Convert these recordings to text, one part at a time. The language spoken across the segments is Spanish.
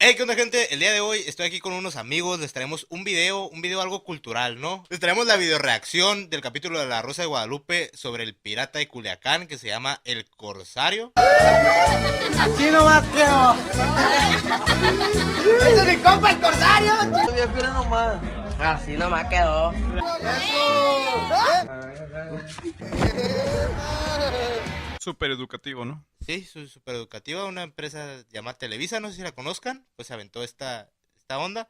Hey, ¿qué onda, gente? El día de hoy estoy aquí con unos amigos, les traemos un video algo cultural, ¿no? Les traemos la videoreacción del capítulo de La Rosa de Guadalupe sobre el pirata de Culiacán que se llama El Corsario. Así nomás quedó. ¡Ese es mi compa, el Corsario! Así nomás quedó. Súper educativo, ¿no? Sí, súper educativa, una empresa llamada Televisa, no sé si la conozcan, pues se aventó esta onda.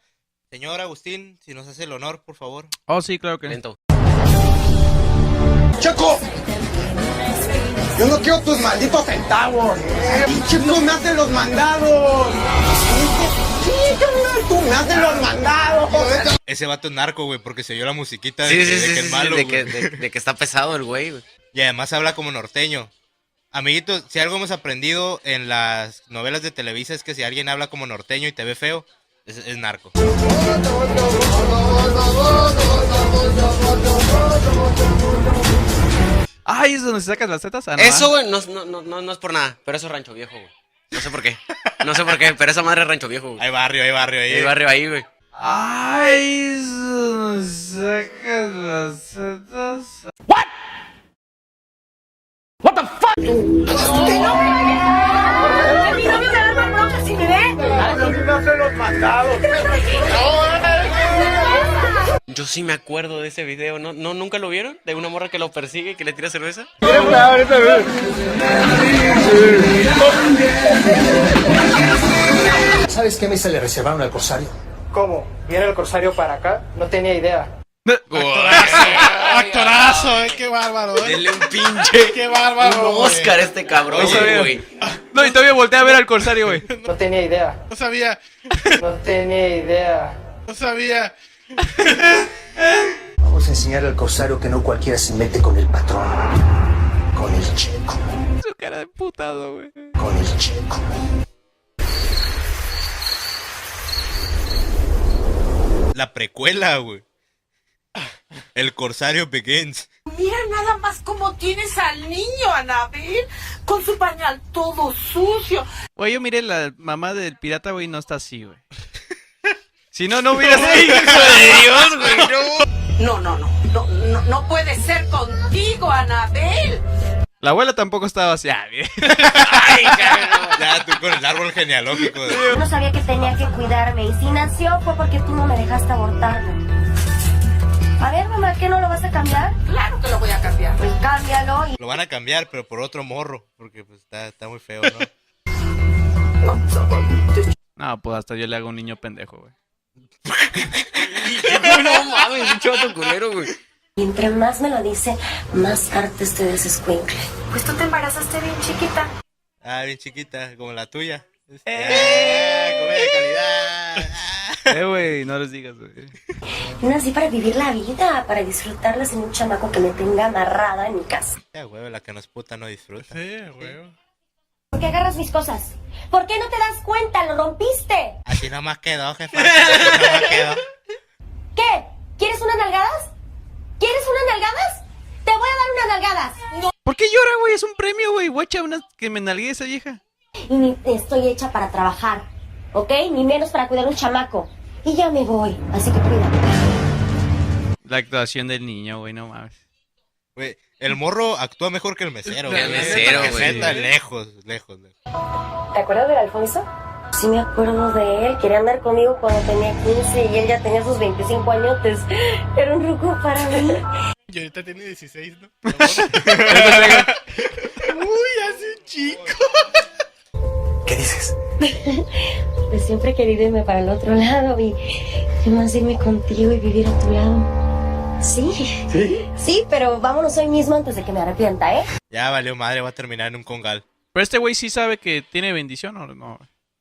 Señor Agustín, si nos hace el honor, por favor. Oh, sí, claro que Lento. ¡Choco! Yo no quiero tus malditos centavos. ¡Chico, me hacen los mandados! ¡Tú me haces los mandados! Ese vato es narco, güey, porque se oyó la musiquita Sí, de sí, que sí, es malo, de güey. de que está pesado el güey. Y además habla como norteño. Amiguitos, si algo hemos aprendido en las novelas de Televisa es que si alguien habla como norteño y te ve feo, es narco. Ay, ¿es donde sacas las tetas? Ah, no, Eso, güey, no es por nada, pero eso es Rancho Viejo, güey. No sé por qué. No sé por qué, pero esa madre es Rancho Viejo, güey. Hay barrio ahí. Hay barrio ahí, güey. Ay, ¿es donde sacas las tetas? Mi novio me da más bronca si me ve. ¡Me hacen los mandados! Yo sí me acuerdo de ese video, ¿no? ¿Nunca lo vieron? De una morra que lo persigue y que le tira cerveza. ¿Sabes qué mesa le reservaron al Corsario? ¿Cómo? ¿Viene el Corsario para acá? No tenía idea. Actorazo, qué bárbaro, Denle un pinche. qué bárbaro. Un Oscar a este cabrón, No sabía. güey. No, y todavía volteé a ver al corsario, güey. No tenía idea. No sabía, No tenía idea. no sabía. Vamos a enseñarle al Corsario que no cualquiera se mete con el patrón. Con el checo. Su cara de putado, güey. Con el checo. La precuela, güey. El Corsario Begins. Mira nada más cómo tienes al niño, Anabel, con su pañal todo sucio. Güey, yo miré la mamá del pirata, güey, no está así, güey. Si no, no hubiera sido hijo de Dios, güey. No puede ser contigo, Anabel. La abuela tampoco estaba así. Ah, bien. Ya tú con el árbol genealógico. Yo no sabía que tenía que cuidarme y si nació fue porque tú no me dejaste abortarlo. A ver, mamá, ¿qué no lo vas a cambiar? Claro que lo voy a cambiar. Pues cámbialo y... Lo van a cambiar, pero por otro morro, porque pues está muy feo, ¿no? No, pues hasta yo le hago un niño pendejo, güey. No mames, un chato culero, güey. Y entre más me lo dice, más harto estoy de ese escuincle. Pues tú te embarazaste bien chiquita. Ah, bien chiquita, como la tuya. Comida de calidad. Güey, no les digas, güey. Nací para vivir la vida, para disfrutarla sin un chamaco que me tenga amarrada en mi casa. Ya, güey, la que no es puta no disfruta. Sí, güey. ¿Por qué agarras mis cosas? ¿Por qué no te das cuenta? ¡Lo rompiste! Así nomás quedó, jefa. Así nomás quedó. ¿Qué? ¿Quieres unas nalgadas? ¿Quieres unas nalgadas? Te voy a dar unas nalgadas. ¿Por qué llora, güey? Es un premio, güey. Guacha, una que me nalgué esa vieja. Y ni estoy hecha para trabajar, ¿ok? Ni menos para cuidar a un chamaco. Y ya me voy, así que cuídate. La actuación del niño, güey, no mames. Güey, el morro actúa mejor que el mesero, Que el güey. mesero, Que güey. neta, lejos. ¿Te acuerdas del Alfonso? Sí me acuerdo de él. Quería andar conmigo cuando tenía 15 y él ya tenía sus 25 añotes. Era un ruco para mí. Y ahorita tiene 16, ¿no? Uy, Hace un chico. ¿Qué dices? Pues siempre he querido irme para el otro lado y más irme contigo y vivir a tu lado. Sí. ¿Sí? Sí, pero vámonos hoy mismo antes de que me arrepienta, ¿eh? Ya valió madre, va a terminar en un congal. Pero este güey sí sabe que tiene bendición o no.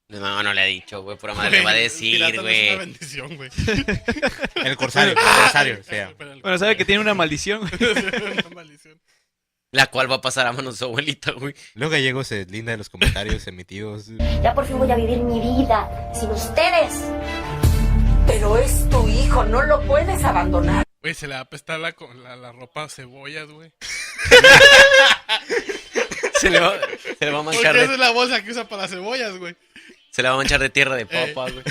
No le ha dicho, güey, pura madre le va a decir, Pirata no es una güey. bendición, güey. El Corsario, se llama. Bueno, sabe que tiene una maldición, güey. Una maldición. La cual va a pasar a manos de su abuelita, güey. Los gallegos se linda de los comentarios emitidos. Ya por fin voy a vivir mi vida sin ustedes. Pero es tu hijo, no lo puedes abandonar. Güey, se le va a apestar la ropa a cebollas, güey. Se le va a Porque manchar esa de... es la bolsa que usa para cebollas, güey. Se la va a manchar de tierra de papa, güey.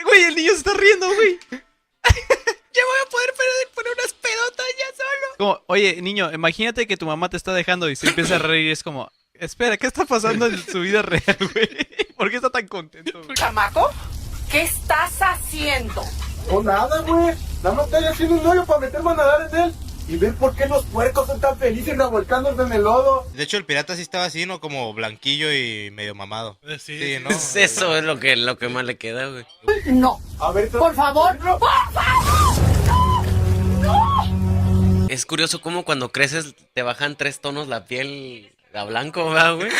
Güey, el niño se está riendo, güey. Ya voy a poder poner unas pedotas ya solo. Como, oye, niño, imagínate que tu mamá te está dejando y se empieza a reír. Es como, espera, ¿qué está pasando en su vida real, güey? ¿Por qué está tan contento, güey? Chamaco, ¿qué estás haciendo? No, nada, güey. Nada más estoy haciendo un hoyo para meterme a nadar en él. Y ver por qué los puercos son tan felices revolcándose en el lodo. De hecho, el pirata sí estaba así, ¿no? Como blanquillo y medio mamado. Sí, ¿no? Eso es lo que más le queda, güey. No. A ver, Por favor, por favor. No. Es curioso cómo cuando creces te bajan 3 tonos la piel a blanco, ¿verdad, güey?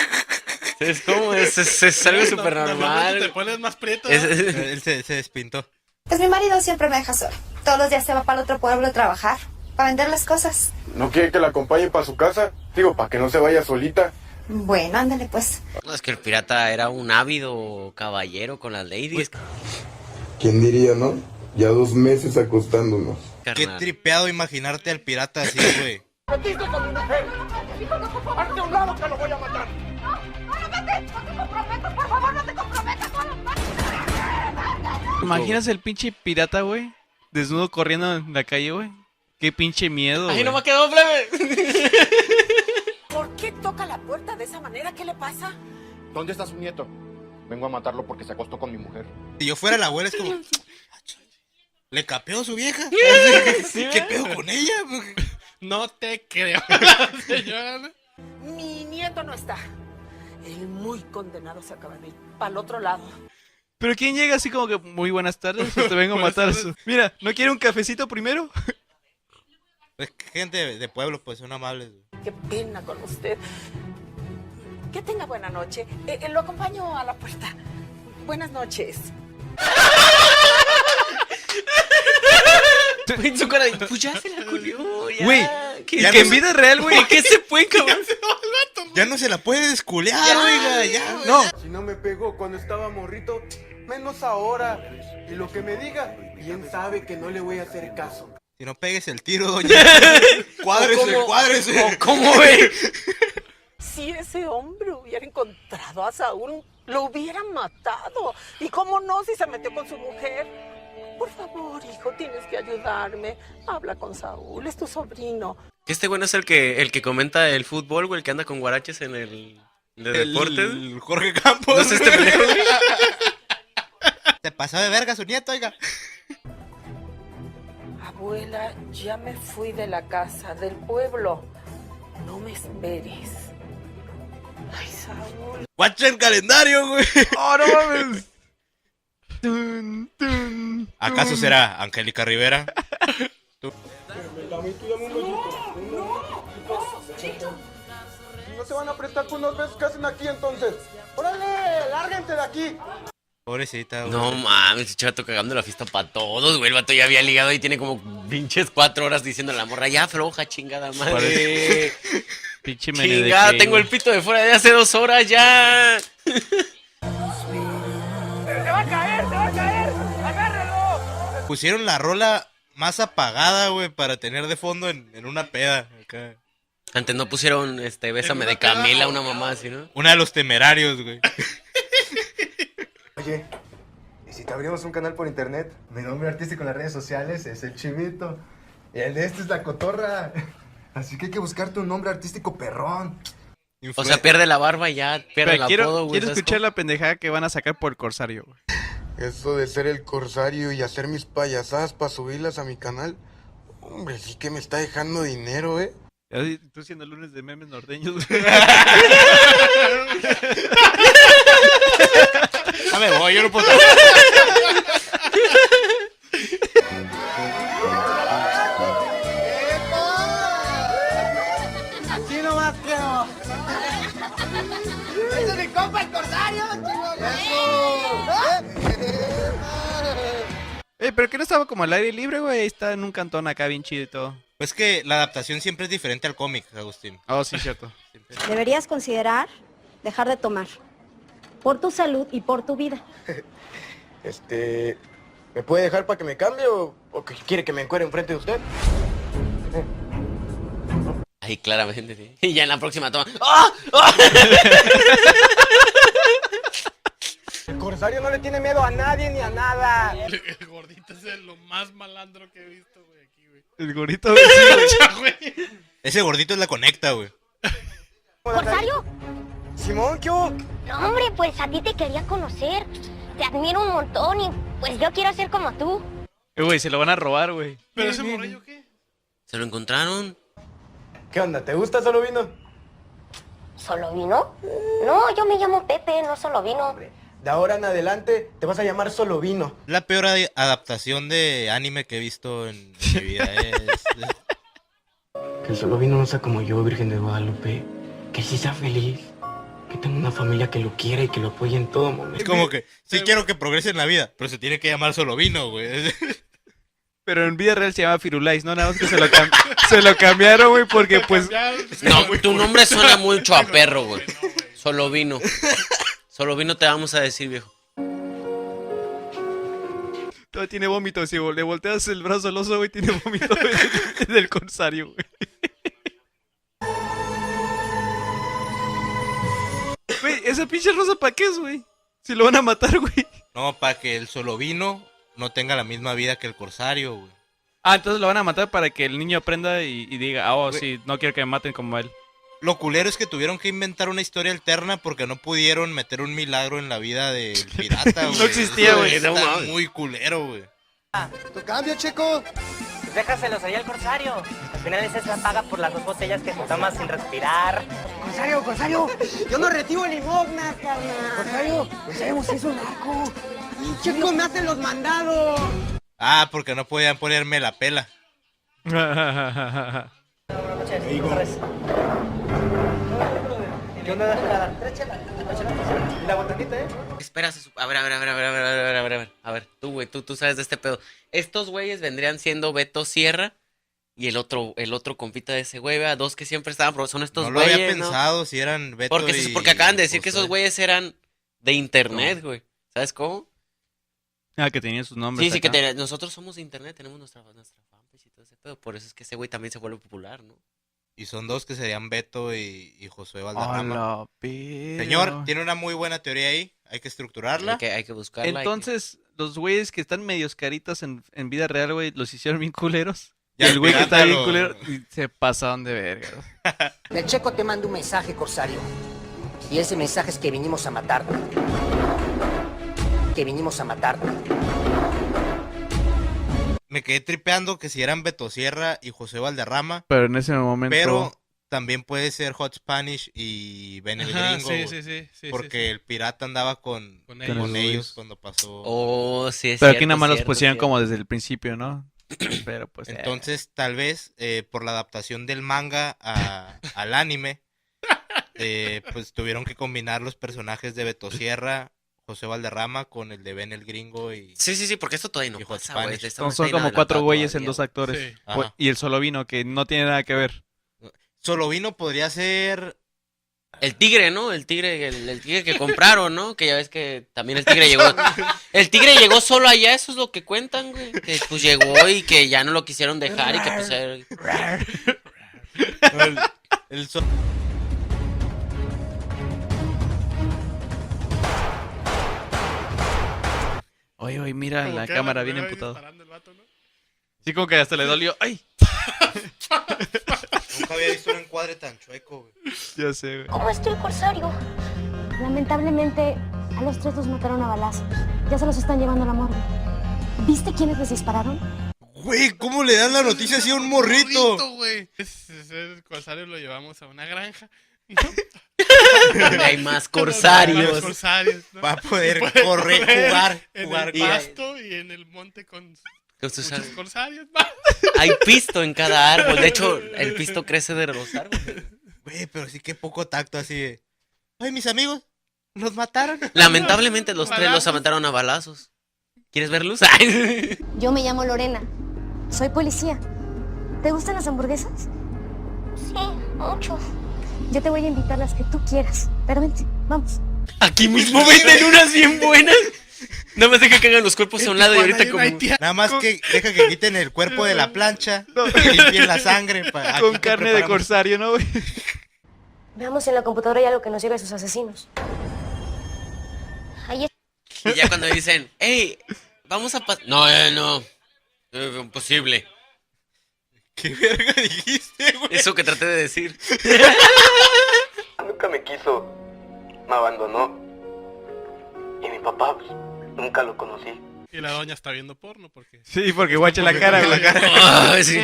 Es como, es algo súper normal. Te pones más prieto. Él se despintó. Pues mi marido siempre me deja sola. Todos los días se va para el otro pueblo a trabajar, para vender las cosas. ¿No quiere que la acompañe para su casa? Digo, para que no se vaya solita. Bueno, ándale pues. No, es que el pirata era un ávido caballero con las ladies. ¿Quién diría, no? Ya 2 meses acostándonos. Qué Carnal. tripeado imaginarte al pirata así, güey. ¡Metiste con mi mujer! ¡Hazte a un lado que lo voy a matar! ¿Imaginas el pinche pirata, güey? Desnudo corriendo en la calle, güey. Qué pinche miedo, ¡Ay, güey. no me quedó, plebe! ¿Por qué toca la puerta de esa manera? ¿Qué le pasa? ¿Dónde está su nieto? Vengo a matarlo porque se acostó con mi mujer. Si yo fuera la abuela es como... ¿Le capeó a su vieja? ¿Qué pedo con ella? No te creo, señora. Mi nieto no está. El muy condenado se acaba de ir para el otro lado. Pero ¿quién llega así como que, muy buenas tardes, pues te vengo a Buenas matar? tardes. Mira, ¿no quiere un cafecito primero? Pues gente de pueblo, pues son amables. Qué pena con usted. Que tenga buena noche. Lo acompaño a la puerta. Buenas noches. En su cara, pues ya se la culió, ya. Güey, ¿Qué- ya que no en sé- vida real, güey. ¿Qué se puede, cabrón? Ya no se la puede desculear, oiga, ya. No, Si no me pegó cuando estaba morrito, menos ahora. Y lo que me diga, bien sabe que no le voy a hacer caso. Si no pegues el tiro, doña. Cuádrese, cuádrese. ¿Cómo, güey? Si ese hombre hubiera encontrado a Saúl, lo hubiera matado. ¿Y cómo no si se metió con su mujer? Por favor, hijo, tienes que ayudarme. Habla con Saúl, es tu sobrino. Este güey no es el que comenta el fútbol, güey, el que anda con guaraches en el de deportes. El Jorge Campos. No es este pendejo. Se pasó de verga su nieto, oiga. Abuela, ya me fui de la casa, del pueblo. No me esperes. Ay, Saúl. Guacha el calendario, güey. oh, no mames. Tun, tun, ¿Acaso tun. será Angélica Rivera? ¿No se van a prestar por unos besos que hacen aquí entonces? ¡Órale! ¡Lárguense de aquí! Pobrecita, güey. No mames, ese chato cagando la fiesta para todos, güey. El vato ya había ligado y tiene como pinches 4 horas diciendo a la morra, ya afloja, chingada madre. Pinche mene de Chingada, que, tengo el pito de fuera de hace 2 horas ya. Pusieron la rola más apagada, güey, para tener de fondo en una peda. Acá. Antes no pusieron, Bésame de Camila, una mamá así, ¿no? Una de los temerarios, güey. Oye, ¿y si te abrimos un canal por internet? Mi nombre artístico en las redes sociales es El Chimito. Y el de este es La Cotorra. Así que hay que buscarte un nombre artístico perrón. O sea, pierde la barba y ya pierde Pero el apodo, güey. quiero ¿sabes escuchar cómo? la pendejada que van a sacar por el Corsario, güey. Eso de ser el corsario y hacer mis payasadas para subirlas a mi canal. Hombre, sí que me está dejando dinero, ¿eh? Así, tú siendo lunes de memes norteños. A ver, voy, yo no puedo. ¡Así nomás creo! ¡Ese es mi compa el corsario, Pero que no estaba como al aire libre, güey. Está en un cantón acá bien chido y todo. Pues que la adaptación siempre es diferente al cómic, Agustín. Oh, sí, cierto. Deberías considerar dejar de tomar. Por tu salud y por tu vida. ¿Me puede dejar para que me cambie o que quiere que me encuere enfrente de usted? Ahí claramente, sí. Y ya en la próxima toma. ¡Ah! El corsario no le tiene miedo a nadie ni a nada. El gordito es lo más malandro que he visto, güey, aquí, güey. El gorrito, güey. Sí, güey. Ese gordito es la conecta, güey. ¿Corsario? Simón, ¿qué hubo? No, hombre, pues a ti te quería conocer. Te admiro un montón y pues yo quiero ser como tú. Güey, se lo van a robar, güey. ¿Pero ese morrillo qué? ¿Se lo encontraron? ¿Qué onda? ¿Te gusta Solo Vino? ¿Solo vino? No, yo me llamo Pepe, no solo vino. De ahora en adelante te vas a llamar Solo Vino. La peor adaptación de anime que he visto en mi vida Que el Solo Vino no sea como yo, Virgen de Guadalupe. Que sí sea feliz. Que tenga una familia que lo quiera y que lo apoye en todo momento. Es como que sí quiero que progrese en la vida, pero se tiene que llamar Solo Vino, güey. Pero en vida real se llama Firulais, ¿no? Nada más que se lo cambiaron, güey, porque pues... No, tu nombre suena mucho a perro, güey. Solo Vino. Solo Vino te vamos a decir, viejo. Todavía tiene vómito, si le volteas el brazo al oso, güey, tiene vómito del corsario, güey. Güey, esa pinche rosa, ¿para qué es, güey? Si lo van a matar, güey. No, para que el Solo Vino no tenga la misma vida que el corsario, güey. Ah, entonces lo van a matar para que el niño aprenda y diga, oh, sí, no quiero que me maten como él. Lo culero es que tuvieron que inventar una historia alterna porque no pudieron meter un milagro en la vida del pirata, güey. No existía, güey. Está muy culero, güey. ¡Tu cambio, Checo! Déjaselo, sería el corsario. Al final esa es la paga por las 2 botellas que se toma sin respirar. ¡Corsario, corsario! ¡Yo no recibo limosna, carnal! ¡Corsario! ¡No sabemos si es un narco! ¡Checo, me hacen los mandados! Ah, porque no podían ponerme la pela. ¿Qué onda? La botanita, ¿eh? Espera, a ver. A ver, tú, güey, tú sabes de este pedo. Estos güeyes vendrían siendo Beto Sierra y el otro compita de ese güey, ¿verdad? Dos que siempre estaban, pero son estos güeyes, No lo había pensado si eran Beto porque acaban de decir que esos güeyes eran de internet, güey. ¿Sabes cómo? Ah, que tenían sus nombres. Sí, acá. que nosotros somos de internet, tenemos nuestra fanpage y todo ese pedo. Por eso es que ese güey también se vuelve popular, ¿no? Y son dos que serían Beto y Josué Valderrama. Hola, pero... Señor, tiene una muy buena teoría ahí. Hay que estructurarla. Hay que buscarla. Entonces, los güeyes que están medios caritas en vida real, güey, los hicieron bien culeros. Ya Y el güey que está bien pirata culero y se pasaron de verga. El Checo te manda un mensaje, corsario. Y ese mensaje es que vinimos a matarte. Que vinimos a matarte. Me quedé tripeando que si eran Beto Sierra y José Valderrama. Pero en ese momento... Pero también puede ser Hot Spanish y Ben el Gringo. Sí, porque el pirata andaba con ellos cuando pasó. Oh, sí, es Pero cierto, aquí nada más los cierto, pusieron cierto. como desde el principio, ¿no? Pero pues... Entonces, tal vez, por la adaptación del manga al anime, pues tuvieron que combinar los personajes de Beto Sierra, José Valderrama con el de Ben el Gringo y... Sí, porque esto todavía no y Hot pasa, güey. Spanish. Son como 4 güeyes en 2 actores. Sí. Ajá. Y el solo vino, que no tiene nada que ver. Solo Vino podría ser... El tigre, ¿no? El tigre que compraron, ¿no? Que ya ves que también el tigre llegó. El tigre llegó solo allá, eso es lo que cuentan, güey. Que pues llegó y que ya no lo quisieron dejar y que pues... el Oye, mira Como la que cámara anda bien ahí emputado. disparando el vato, ¿no? Sí, como que hasta le dolió. ¡Ay! Nunca había visto un encuadre tan chueco, güey. Ya sé, güey. ¿Cómo está el corsario? Lamentablemente, a los 3 los mataron a balazos. Ya se los están llevando a la morgue. ¿Viste quiénes les dispararon? Güey, ¿cómo le dan la noticia así a un morrito? Güey. Ese corsario lo llevamos a una granja. Donde hay más corsarios. ¿no? Va a poder correr, jugar en el pasto y en el monte con muchos corsarios. Hay pisto en cada árbol. De hecho, el pisto crece de los árboles. Güey, pero sí que poco tacto así de... Ay, mis amigos, los mataron. Lamentablemente los 3 los mataron a balazos. ¿Quieres verlos? Yo me llamo Lorena. Soy policía. ¿Te gustan las hamburguesas? Sí, mucho. Yo te voy a invitar las que tú quieras. Pero vente, vamos. Aquí mismo venden unas bien buenas. Nada más deja que hagan los cuerpos a un lado y ahorita como... Nada más que deja que quiten el cuerpo de la plancha y limpien la sangre. Con carne de corsario, ¿no, güey? Veamos en la computadora ya lo que nos llega a sus asesinos. Ahí Y ya cuando dicen, hey, vamos a pasar... No, imposible. ¿Qué verga dijiste, güey? Eso que traté de decir. Nunca me quiso, me abandonó. Y mi papá, pues, nunca lo conocí. Y la doña está viendo porno porque... Sí, porque guacha la cara, güey. Ay, sí.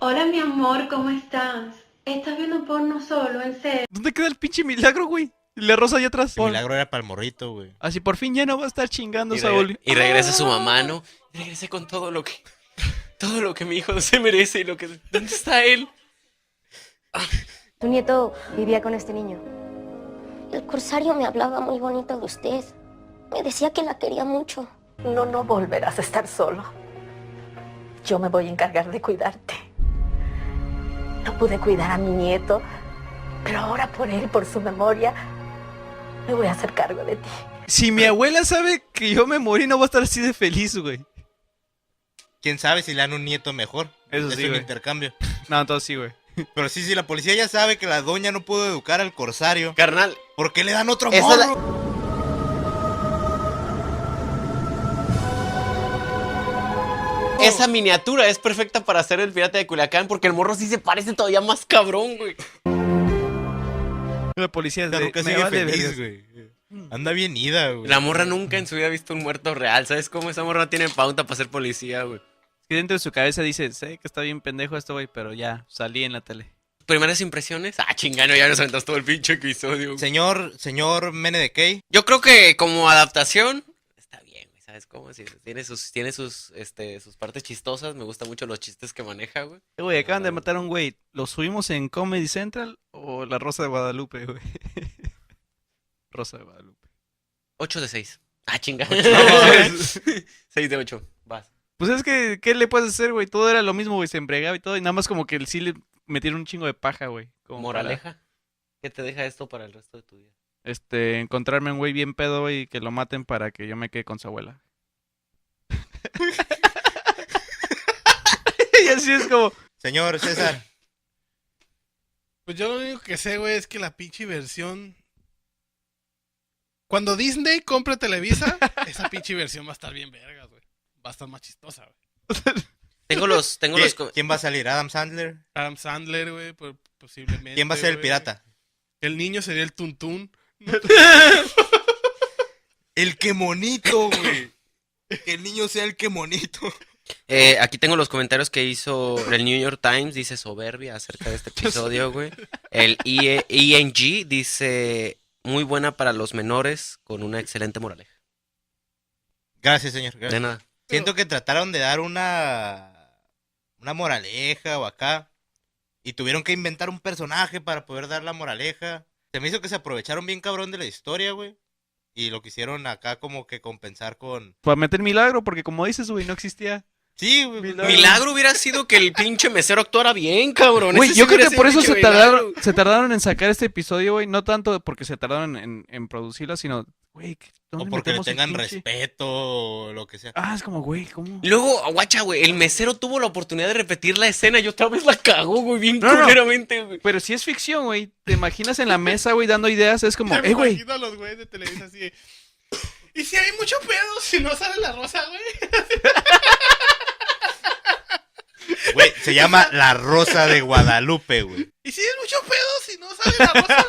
Hola, mi amor, ¿cómo estás? ¿Estás viendo porno solo, en serio? ¿Dónde queda el pinche milagro, güey? Y la rosa allá atrás. El milagro era para el morrito, güey. Así por fin ya no va a estar chingando, Y Saúl. regresa su mamá, ¿no? Y regrese con todo lo que mi hijo se merece y lo que... ¿Dónde está él? Tu nieto vivía con este niño. El corsario me hablaba muy bonito de usted. Me decía que la quería mucho. No volverás a estar solo. Yo me voy a encargar de cuidarte. No pude cuidar a mi nieto, pero ahora por él, por su memoria, me voy a hacer cargo de ti. Si mi abuela sabe que yo me morí, no va a estar así de feliz, güey. ¿Quién sabe si le dan un nieto mejor? Eso sí, un güey. intercambio. No, entonces sí, güey. Pero sí, si la policía ya sabe que la doña no pudo educar al corsario. Carnal. ¿Por qué le dan otro Esa morro? Esa miniatura es perfecta para hacer el pirata de Culiacán porque el morro sí se parece todavía más cabrón, güey. La policía La ruca sigue feliz, güey. Anda bien ida, güey. La morra nunca en su vida ha visto un muerto real. ¿Sabes cómo esa morra tiene pauta para ser policía, güey? Que dentro de su cabeza dice, sé que está bien pendejo esto, güey, pero ya, salí en la tele. ¿Primeras impresiones? Ah, chingano, ya nos aventamos todo el pinche episodio. Señor Mene de Key. Yo creo que como adaptación está bien, güey. ¿Sabes cómo? Sí, tiene sus partes chistosas. Me gustan mucho los chistes que maneja, güey. Güey, acaban de matar a un güey. ¿Lo subimos en Comedy Central o La Rosa de Guadalupe, güey? Rosa de Guadalupe. 8 de 6. Ah, chinga. 6 de 8. Vas. Pues es que, ¿qué le puedes hacer, güey? Todo era lo mismo, güey. Se embregaba y todo. Y nada más como que sí le metieron un chingo de paja, güey. Moraleja. ¿Qué te deja esto para el resto de tu vida? Encontrarme un güey bien pedo, güey, y que lo maten para que yo me quede con su abuela. Y así es como... Señor César. Pues yo lo único que sé, güey, es que la pinche versión... Cuando Disney compre Televisa, esa pinche versión va a estar bien vergas, güey. Va a estar más chistosa, güey. ¿Quién va a salir? ¿Adam Sandler? Adam Sandler, güey, posiblemente. ¿Quién va a ser el güey. pirata? El niño sería el Tuntún. El que monito, güey. Que el niño sea el que monito. Aquí tengo los comentarios que hizo el New York Times. Dice soberbia acerca de este episodio, güey. El ENG dice muy buena para los menores con una excelente moraleja. Gracias, señor. Gracias. De nada. Siento que trataron de dar una moraleja o acá. Y tuvieron que inventar un personaje para poder dar la moraleja. Se me hizo que se aprovecharon bien cabrón de la historia, güey. Y lo quisieron acá como que compensar con... Para meter milagro, porque como dices, güey, no existía. Sí, güey. Milagro hubiera sido que el pinche mesero actuara bien, cabrón. Güey, Ese yo sí creo hubiera que por sido eso pinche milagro. se tardaron en sacar este episodio, güey. No tanto porque se tardaron en producirlo, sino, güey, O porque le tengan respeto o lo que sea. Ah, es como, güey, ¿cómo? Luego, guacha, güey, el mesero tuvo la oportunidad de repetir la escena y otra vez la cagó, güey, bien No. culeramente, güey. Pero si es ficción, güey. Te imaginas en la mesa, güey, dando ideas. Es como, Me güey. imagino a los güeyes de Televisa así de... ¿Y si hay mucho pedo si no sale la rosa, güey? Güey, se llama La Rosa de Guadalupe, güey. ¿Y si hay mucho pedo si no sale la rosa?